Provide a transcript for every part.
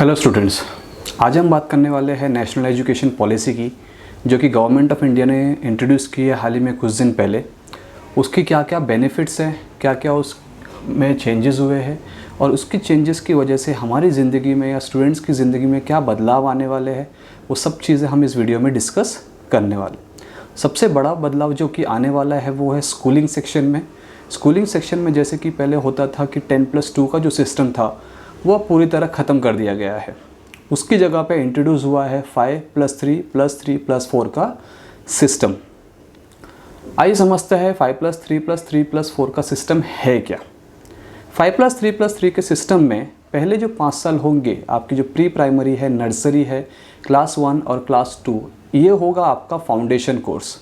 Hello students, आज हम बात करने वाले हैं नेशनल एजुकेशन पॉलिसी की, जो कि गवर्नमेंट ऑफ इंडिया ने इंट्रोड्यूस की है हाल ही में कुछ दिन पहले। उसकी क्या क्या बेनिफिट्स हैं, क्या क्या उसमें चेंजेस हुए हैं और उसकी चेंजेस की वजह से हमारी ज़िंदगी में या स्टूडेंट्स की ज़िंदगी में क्या बदलाव आने वाले हैं, वो सब चीज़ें हम इस वीडियो में डिस्कस करने वाले। सबसे बड़ा बदलाव जो कि आने वाला है वो है स्कूलिंग सेक्शन में। स्कूलिंग सेक्शन में जैसे कि पहले होता था कि 10+2 का जो सिस्टम था वो पूरी तरह ख़त्म कर दिया गया है। उसकी जगह पे इंट्रोड्यूस हुआ है 5+3+3+4 का सिस्टम। आइए समझते हैं 5+3+3+4 का सिस्टम है क्या। 5+3+3 के सिस्टम में पहले जो 5 साल होंगे, आपकी जो प्री प्राइमरी है, नर्सरी है, क्लास 1 और क्लास 2, ये होगा आपका फाउंडेशन कोर्स।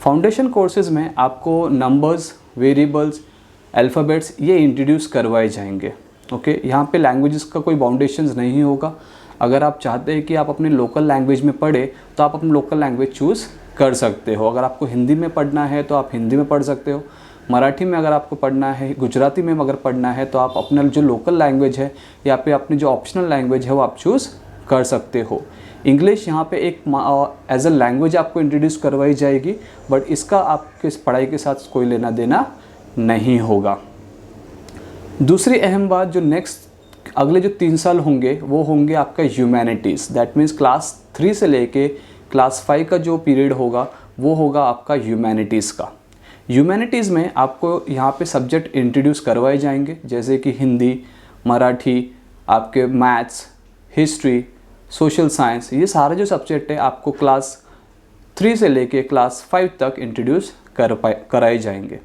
फाउंडेशन कोर्सेज़ में आपको नंबर्स, वेरिएबल्स, अल्फ़ाबेट्स ये इंट्रोड्यूस करवाए जाएंगे। ओके, यहाँ पे लैंग्वेजेस का कोई बाउंडेशंस नहीं होगा। अगर आप चाहते हैं कि आप अपने लोकल लैंग्वेज में पढ़े तो आप अपनी लोकल लैंग्वेज चूज़ कर सकते हो। अगर आपको हिंदी में पढ़ना है तो आप हिंदी में पढ़ सकते हो, मराठी में अगर आपको पढ़ना है, गुजराती में अगर पढ़ना है तो आप अपना जो लोकल लैंग्वेज है या फिर अपनी जो ऑप्शनल लैंग्वेज है वो आप चूज़ कर सकते हो। इंग्लिश यहाँ पे एक एज अ लैंग्वेज आपको इंट्रोड्यूस करवाई जाएगी, बट इसका आपके पढ़ाई के साथ कोई लेना देना नहीं होगा। दूसरी अहम बात जो नेक्स्ट अगले जो 3 साल होंगे वो होंगे आपका ह्यूमैनिटीज़। दैट मीन्स क्लास 3 से लेके क्लास 5 का जो पीरियड होगा वो होगा आपका ह्यूमैनिटीज़ का। ह्यूमैनिटीज़ में आपको यहाँ पे सब्जेक्ट इंट्रोड्यूस करवाए जाएंगे, जैसे कि हिंदी, मराठी, आपके मैथ्स, हिस्ट्री, सोशल साइंस, ये सारे जो सब्जेक्ट है आपको क्लास 3 से लेके क्लास 5 तक इंट्रोड्यूस कराए जाएंगे।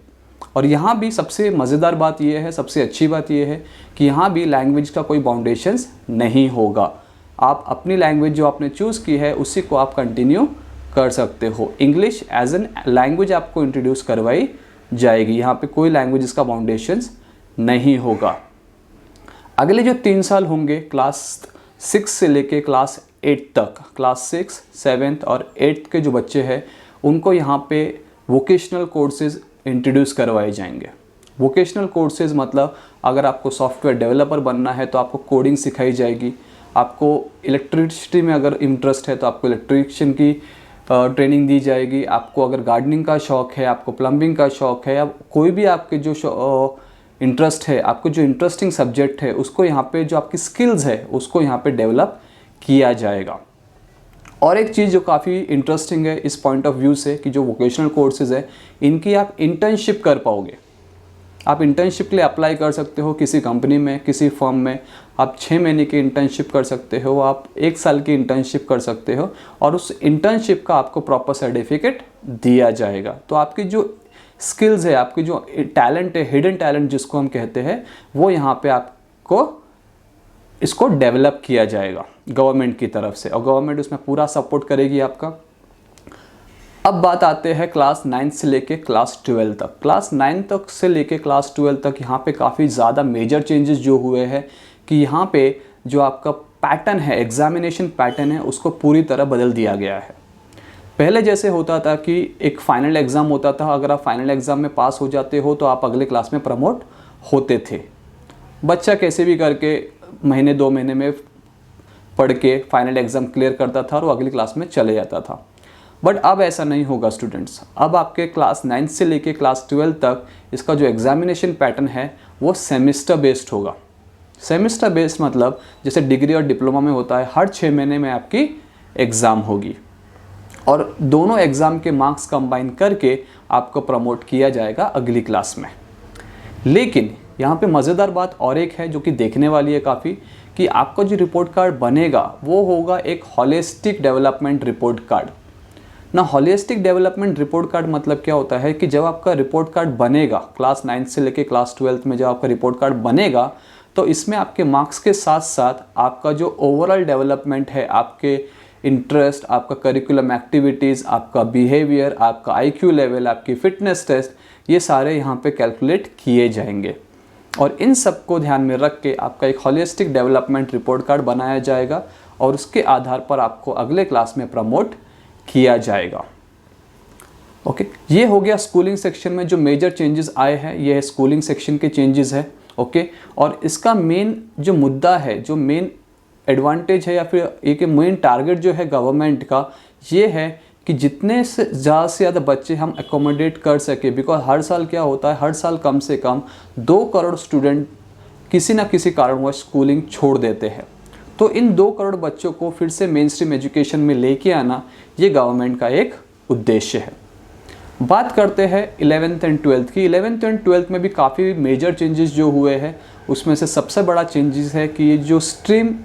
और यहाँ भी सबसे मज़ेदार बात यह है, सबसे अच्छी बात यह है कि यहाँ भी लैंग्वेज का कोई बाउंडेशंस नहीं होगा। आप अपनी लैंग्वेज जो आपने चूज़ की है उसी को आप कंटिन्यू कर सकते हो। इंग्लिश एज एन लैंग्वेज आपको इंट्रोड्यूस करवाई जाएगी। यहाँ पे कोई लैंग्वेज का बाउंडेशंस नहीं होगा। अगले जो 3 साल होंगे क्लास 6 से लेके क्लास 8 तक, क्लास 6, 7 और 8 के जो बच्चे हैं उनको यहाँ पे वोकेशनल कोर्सेज़ इंट्रोड्यूस करवाए जाएंगे। वोकेशनल कोर्सेज़ मतलब अगर आपको सॉफ्टवेयर डेवलपर बनना है तो आपको कोडिंग सिखाई जाएगी। आपको इलेक्ट्रिसिटी में अगर इंटरेस्ट है तो आपको इलेक्ट्रिशियन की ट्रेनिंग दी जाएगी। आपको अगर गार्डनिंग का शौक़ है, आपको प्लम्बिंग का शौक़ है, या कोई भी आपके जो इंटरेस्ट है, आपको जो इंटरेस्टिंग सब्जेक्ट है, उसको यहाँ पे जो आपकी स्किल्स है उसको यहाँ पे डेवलप किया जाएगा। और एक चीज़ जो काफ़ी इंटरेस्टिंग है इस पॉइंट ऑफ व्यू से कि जो वोकेशनल कोर्सेज़ है इनकी आप इंटर्नशिप कर पाओगे। आप इंटर्नशिप के लिए अप्लाई कर सकते हो किसी कंपनी में, किसी फर्म में। आप 6 महीने की इंटर्नशिप कर सकते हो, आप 1 साल की इंटर्नशिप कर सकते हो और उस इंटर्नशिप का आपको प्रॉपर सर्टिफिकेट दिया जाएगा। तो आपकी जो स्किल्स है, आपकी जो टैलेंट है, हिडन टैलेंट जिसको हम कहते हैं, वो यहाँ पे आपको इसको डेवलप किया जाएगा गवर्नमेंट की तरफ से, और गवर्नमेंट उसमें पूरा सपोर्ट करेगी आपका। अब बात आते हैं क्लास 9 से लेके क्लास 12 तक। क्लास 9 तक से लेके क्लास 12 तक यहाँ पे काफ़ी ज़्यादा मेजर चेंजेस जो हुए हैं कि यहाँ पे जो आपका पैटर्न है, एग्जामिनेशन पैटर्न है, उसको पूरी तरह बदल दिया गया है। पहले जैसे होता था कि एक फाइनल एग्ज़ाम होता था, अगर आप फाइनल एग्ज़ाम में पास हो जाते हो तो आप अगले क्लास में प्रमोट होते थे। बच्चा कैसे भी करके महीने 2 महीने में पढ़ के फाइनल एग्ज़ाम क्लियर करता था और वो अगली क्लास में चले जाता था। बट अब ऐसा नहीं होगा स्टूडेंट्स। अब आपके क्लास 9 से लेके क्लास 12 तक इसका जो एग्ज़ामिनेशन पैटर्न है वो सेमेस्टर बेस्ड होगा। सेमेस्टर बेस्ड मतलब जैसे डिग्री और डिप्लोमा में होता है, हर 6 महीने में आपकी एग्ज़ाम होगी और दोनों एग्ज़ाम के मार्क्स कंबाइन करके आपको प्रमोट किया जाएगा अगली क्लास में। लेकिन यहाँ पे मज़ेदार बात और एक है जो कि देखने वाली है काफ़ी, कि आपका जो रिपोर्ट कार्ड बनेगा वो होगा एक होलिस्टिक डेवलपमेंट रिपोर्ट कार्ड ना। होलिस्टिक डेवलपमेंट रिपोर्ट कार्ड मतलब क्या होता है कि जब आपका रिपोर्ट कार्ड बनेगा क्लास 9 से लेके क्लास 12 में, जब आपका रिपोर्ट कार्ड बनेगा तो इसमें आपके मार्क्स के साथ साथ आपका जो ओवरऑल डेवलपमेंट है, आपके इंटरेस्ट, आपका करिकुलम एक्टिविटीज़, आपका बिहेवियर, आपका IQ लेवल, आपकी फ़िटनेस टेस्ट, ये सारे यहाँ पे कैलकुलेट किए जाएंगे। और इन सब को ध्यान में रख के आपका एक होलिस्टिक डेवलपमेंट रिपोर्ट कार्ड बनाया जाएगा और उसके आधार पर आपको अगले क्लास में प्रमोट किया जाएगा। ओके, ये हो गया स्कूलिंग सेक्शन में जो मेजर चेंजेस आए हैं, ये स्कूलिंग सेक्शन के चेंजेस है। ओके, और इसका मेन जो मुद्दा है, जो मेन एडवांटेज है या फिर एक मेन टारगेट जो है गवर्नमेंट का ये है कि जितने से ज़्यादा बच्चे हम एकोमोडेट कर सके, बिकॉज हर साल क्या होता है, हर साल कम से कम 2 करोड़ स्टूडेंट किसी ना किसी कारणवश स्कूलिंग छोड़ देते हैं। तो इन 2 करोड़ बच्चों को फिर से मेन स्ट्रीम एजुकेशन में लेके आना ये गवर्नमेंट का एक उद्देश्य है। बात करते हैं 11th एंड 12th की। 11th एंड 12th में भी काफ़ी मेजर चेंजेस जो हुए हैं, उसमें से सबसे बड़ा चेंजेस है कि ये जो स्ट्रीम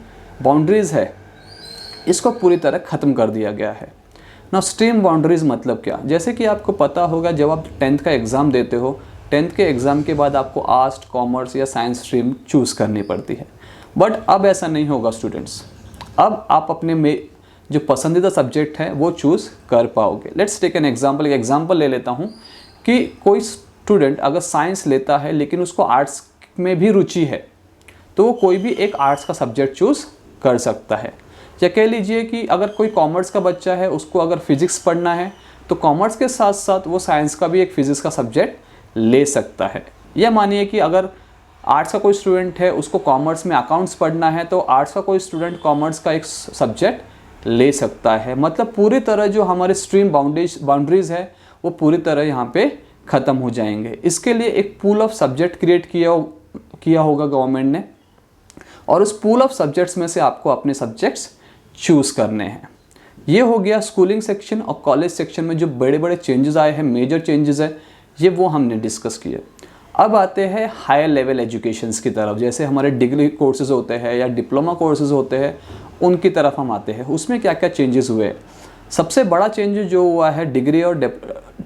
बाउंड्रीज़ है इसको पूरी तरह ख़त्म कर दिया गया है ना। स्ट्रीम बाउंड्रीज़ मतलब क्या, जैसे कि आपको पता होगा जब आप 10th का एग्ज़ाम देते हो, 10th के एग्ज़ाम के बाद आपको आर्ट्स, कॉमर्स या साइंस स्ट्रीम चूज़ करनी पड़ती है। बट अब ऐसा नहीं होगा स्टूडेंट्स, अब आप अपने में जो पसंदीदा सब्जेक्ट है वो चूज़ कर पाओगे। Let's take an example. एक एग्जाम्पल ले लेता हूँ कि कोई स्टूडेंट अगर साइंस लेता है लेकिन उसको आर्ट्स में भी रुचि है, तो वो कोई भी एक आर्ट्स का सब्जेक्ट चूज़ कर सकता है। या कह लीजिए कि अगर कोई कॉमर्स का बच्चा है, उसको अगर फिज़िक्स पढ़ना है तो कॉमर्स के साथ साथ वो साइंस का भी एक फिज़िक्स का सब्जेक्ट ले सकता है। या मानिए कि अगर आर्ट्स का कोई स्टूडेंट है, उसको कॉमर्स में अकाउंट्स पढ़ना है, तो आर्ट्स का कोई स्टूडेंट कॉमर्स का एक सब्जेक्ट ले सकता है। मतलब पूरी तरह जो हमारे स्ट्रीम बाउंड्रीज़ है वो पूरी तरह यहाँ पे ख़त्म हो जाएंगे। इसके लिए एक पूल ऑफ सब्जेक्ट क्रिएट किया होगा गवर्नमेंट ने, और उस पूल ऑफ सब्जेक्ट्स में से आपको अपने सब्जेक्ट्स चूज़ करने हैं। ये हो गया स्कूलिंग सेक्शन। और कॉलेज सेक्शन में जो बड़े बड़े चेंजेस आए हैं, मेजर चेंजेस है, ये वो हमने डिस्कस किए। अब आते हैं हायर लेवल एजुकेशंस की तरफ, जैसे हमारे डिग्री कोर्सेज़ होते हैं या डिप्लोमा कोर्सेज़ होते हैं, उनकी तरफ हम आते हैं। उसमें क्या क्या चेंजेस हुए हैं। सबसे बड़ा चेंज जो हुआ है डिग्री और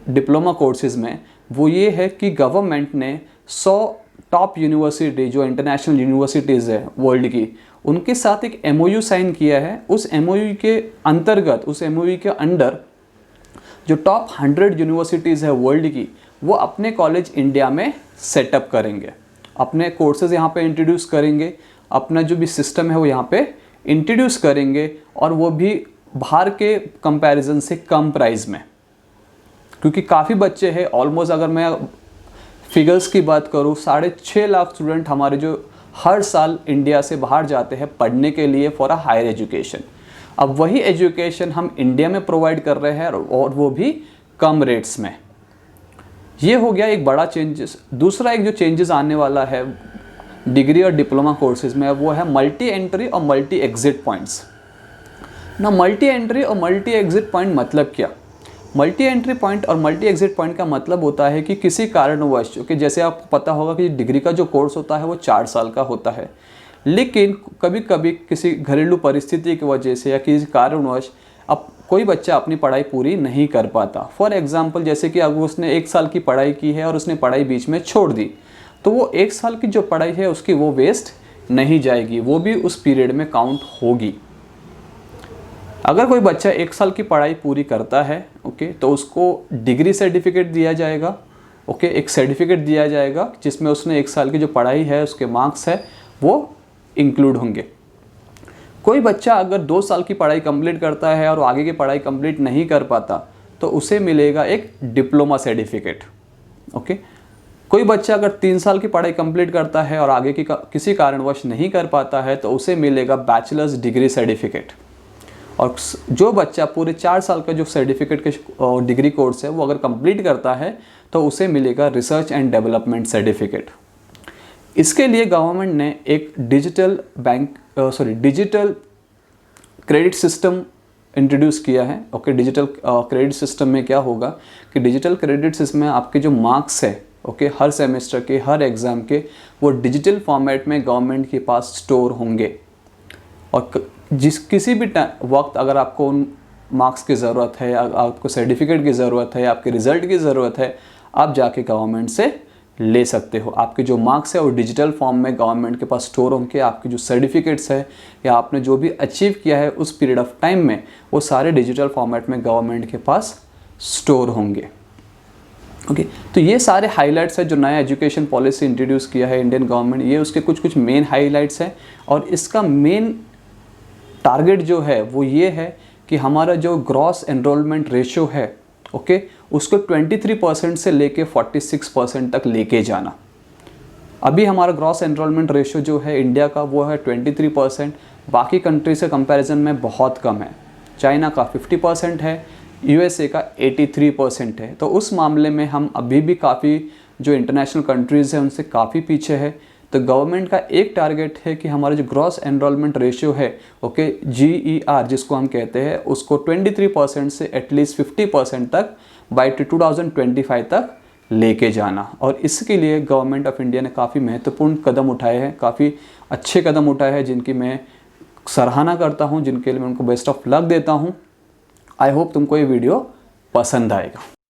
डिप्लोमा कोर्सेज़ में, वो ये है कि गवर्नमेंट ने 100 टॉप यूनिवर्सिटी जो इंटरनेशनल यूनिवर्सिटीज़ है वर्ल्ड की, उनके साथ एक MOU साइन किया है। उस MOU के अंतर्गत, उस MOU के अंडर जो टॉप 100 यूनिवर्सिटीज़ है वर्ल्ड की, वो अपने कॉलेज इंडिया में सेटअप करेंगे, अपने कोर्सेज़ यहाँ पे इंट्रोड्यूस करेंगे, अपना जो भी सिस्टम है वो यहाँ पे इंट्रोड्यूस करेंगे, और वो भी बाहर के कंपैरिजन से कम प्राइस में। क्योंकि काफ़ी बच्चे हैं, ऑलमोस्ट अगर मैं फिगर्स की बात करूँ, 6.5 लाख स्टूडेंट हमारे जो हर साल इंडिया से बाहर जाते हैं पढ़ने के लिए फॉर अ हायर एजुकेशन। अब वही एजुकेशन हम इंडिया में प्रोवाइड कर रहे हैं, और वो भी कम रेट्स में। ये हो गया एक बड़ा चेंजेस। दूसरा एक जो चेंजेस आने वाला है डिग्री और डिप्लोमा कोर्सेज में, वो है मल्टी एंट्री और मल्टी एग्जिट पॉइंट्स ना। मल्टी एंट्री और मल्टी एग्जिट पॉइंट मतलब क्या? मल्टी एंट्री पॉइंट और मल्टी एग्जिट पॉइंट का मतलब होता है कि किसी कारणवश, क्योंकि जैसे आपको पता होगा कि डिग्री का जो कोर्स होता है वो 4 साल का होता है, लेकिन कभी कभी किसी घरेलू परिस्थिति की वजह से या किसी कारणवश अब कोई बच्चा अपनी पढ़ाई पूरी नहीं कर पाता। फॉर एग्जांपल, जैसे कि अगर उसने 1 साल की पढ़ाई की है और उसने पढ़ाई बीच में छोड़ दी, तो वो 1 साल की जो पढ़ाई है उसकी वो वेस्ट नहीं जाएगी, वो भी उस पीरियड में काउंट होगी। अगर कोई बच्चा 1 साल की पढ़ाई पूरी करता है, ओके, तो उसको डिग्री सर्टिफिकेट दिया जाएगा, ओके, एक सर्टिफिकेट दिया जाएगा जिसमें उसने 1 साल की जो पढ़ाई है उसके मार्क्स है वो इंक्लूड होंगे। कोई बच्चा अगर 2 साल की पढ़ाई कंप्लीट करता है और आगे की पढ़ाई कंप्लीट नहीं कर पाता, तो उसे मिलेगा एक डिप्लोमा सर्टिफिकेट, ओके। कोई बच्चा अगर 3 साल की पढ़ाई कंप्लीट करता है और आगे की किसी कारणवश नहीं कर पाता है, तो उसे मिलेगा बैचलर्स डिग्री सर्टिफिकेट। और जो बच्चा पूरे 4 साल का जो सर्टिफिकेट के डिग्री कोर्स है वो अगर कंप्लीट करता है, तो उसे मिलेगा रिसर्च एंड डेवलपमेंट सर्टिफिकेट। इसके लिए गवर्नमेंट ने एक डिजिटल क्रेडिट सिस्टम इंट्रोड्यूस किया है, ओके। डिजिटल क्रेडिट सिस्टम में क्या होगा कि डिजिटल क्रेडिट सिस्टम में आपके जो मार्क्स है, ओके, हर सेमेस्टर के, हर एग्ज़ाम के, वो डिजिटल फॉर्मेट में गवर्नमेंट के पास स्टोर होंगे। और किसी भी वक्त अगर आपको उन मार्क्स की ज़रूरत है, आपको सर्टिफिकेट की ज़रूरत है, आपके रिज़ल्ट की ज़रूरत है, आप जाके गवर्नमेंट से ले सकते हो। आपके जो मार्क्स है वो डिजिटल फॉर्म में गवर्नमेंट के पास स्टोर होंगे। आपके जो सर्टिफिकेट्स है या आपने जो भी अचीव किया है उस पीरियड ऑफ टाइम में, वो सारे डिजिटल फॉर्मेट में गवर्नमेंट के पास स्टोर होंगे, ओके। तो ये सारे हाइलाइट्स है जो नया एजुकेशन पॉलिसी इंट्रोड्यूस किया है इंडियन गवर्नमेंट। ये उसके कुछ मेन हाइलाइट्स हैं, और इसका मेन टारगेट जो है वो ये है कि हमारा जो ग्रॉस एनरोलमेंट रेशियो है, ओके, उसको 23% से लेके 46% तक लेके जाना। अभी हमारा ग्रॉस एनरोलमेंट रेशियो जो है इंडिया का वो है 23%, बाकी कंट्री से कंपैरिजन में बहुत कम है। चाइना का 50% है, यूएसए का 83% है। तो उस मामले में हम अभी भी काफ़ी जो इंटरनेशनल कंट्रीज़ हैं उनसे काफ़ी पीछे है। तो गवर्नमेंट का एक टारगेट है कि हमारा जो ग्रॉस एनरोलमेंट रेशियो है, ओके, GER जिसको हम कहते हैं, उसको 23% से एटलीस्ट 50% तक बाई 2025 तक लेके जाना। और इसके लिए गवर्नमेंट ऑफ इंडिया ने काफ़ी महत्वपूर्ण कदम उठाए हैं, काफ़ी अच्छे कदम उठाए हैं, जिनकी मैं सराहना करता हूं, जिनके लिए मैं उनको बेस्ट ऑफ लक देता हूं। आई होप तुमको ये वीडियो पसंद आएगा।